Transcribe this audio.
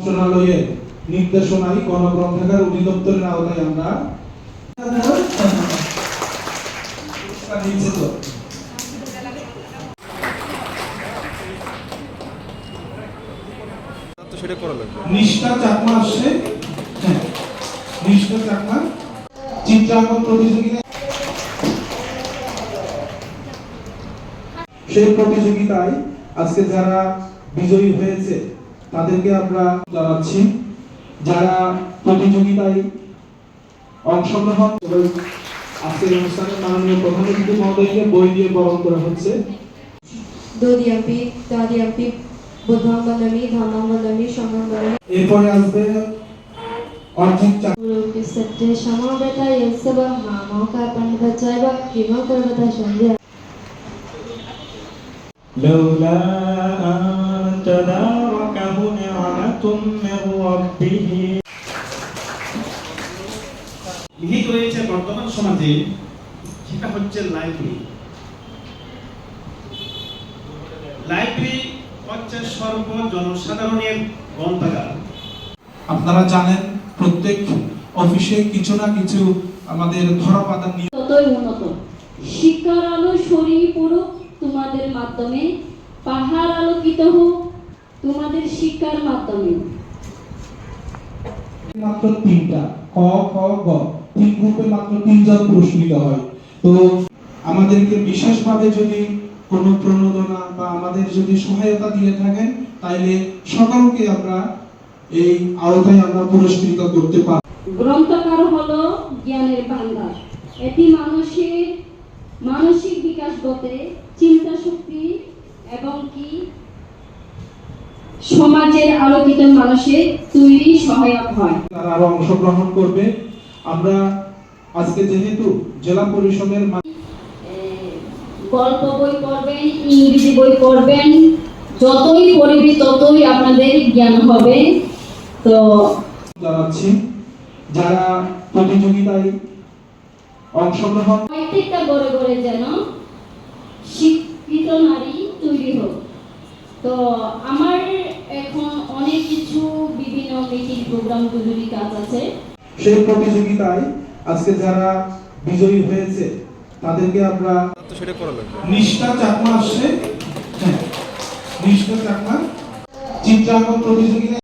মন্ত্রণালয়ের নির্দেশনায় গণগ্রন্থাগার অধিদপ্তরের আওতায় আমরা নিষ্ঠা চাকমা আসছে। হ্যাঁ, নিষ্ঠা চাকমা চিত্রাঙ্কন প্রতিযোগিতা, সেই প্রতিযোগিতায় আজকে যারা বিজয়ী হয়েছে তাদেরকে আমরা জানাচ্ছি। যারা প্রতিযোগিতায় অংশগ্রহণ আজকের অনুষ্ঠানে মাননীয় প্রধান অতিথি মহোদয়কে বই দিয়ে বরণ করা হচ্ছে। দোদিয়াপি তাদিয়াপি বুদ্ধাঙ্গলমি ধর্মাঙ্গলমি সংগলমি। এরপরে আসবে অর্জিত চাকরি সত্যে সমাবেতা ইসবা মামকা পন্ডিত চাইবা কিমা করবতা সন্ধ্যা لولا أن تداركه نعمة من ربه। নিহিত রয়েছে বর্তমান সমাজে, সেটা হচ্ছে লাইব্রেরি। লাইব্রেরি হচ্ছে জনসাধারণের গ্রন্থাগার। আপনারা জানেন প্রত্যেক অফিসে কিছু না কিছু আমাদের ধরাপাতার নিয়ে ততই উন্নত। শিক্ষার আলো ছড়িয়ে পড়ুক তোমাদের মাধ্যমে, পাহাড় আলোকিত হোক তোমাদের শিক্ষার মাধ্যমে। মাত্র 3টা ক খ গ, 3 গ্রুপে মাত্র 3 জন পুরস্কৃত হয়। তো আমাদেরকে বিশেষভাবে যদি কোনো প্রণোদনা বা আমাদের যদি সহায়তা দিয়ে থাকেন তাইলে সকলকে আমরা এই আওতায় আমরা পুরস্কৃত করতে পারি। গ্রন্থাগার হলো জ্ঞানের ভান্ডার। এটি মানুষের মানসিক বিকাশ ঘটে, চিন্তা শক্তি এবং কি সমাজের আলোকিত মানুষের তৈরি সহায়ক হয়। তারা আরো অংশগ্রহণ করবে। আমরা আজকে যেহেতু জেলা পরিষদের গল্প বই পড়বেন, ইংরেজি বই পড়বেন, যতই পড়বে ততই আপনাদের জ্ঞান হবে। তো জানাচ্ছি যারা প্রতিযোগিতায় অংশগ্রহণ, প্রত্যেকটা ঘরে ঘরে যেন শিক্ষিত নারী তৈরি হোক। তো আমার এখন অনেক কিছু বিভিন্ন মিটিং প্রোগ্রাম গুলোরই কাজ আছে। সেই প্রতিযোগিতায় আজকে যারা বিজয়ী হয়েছে তাদেরকে আমরা নিষ্ঠা চাকমা আসছে। হ্যাঁ, নিষ্ঠা চাকমা চিত্রাঙ্কন প্রতিযোগিতা।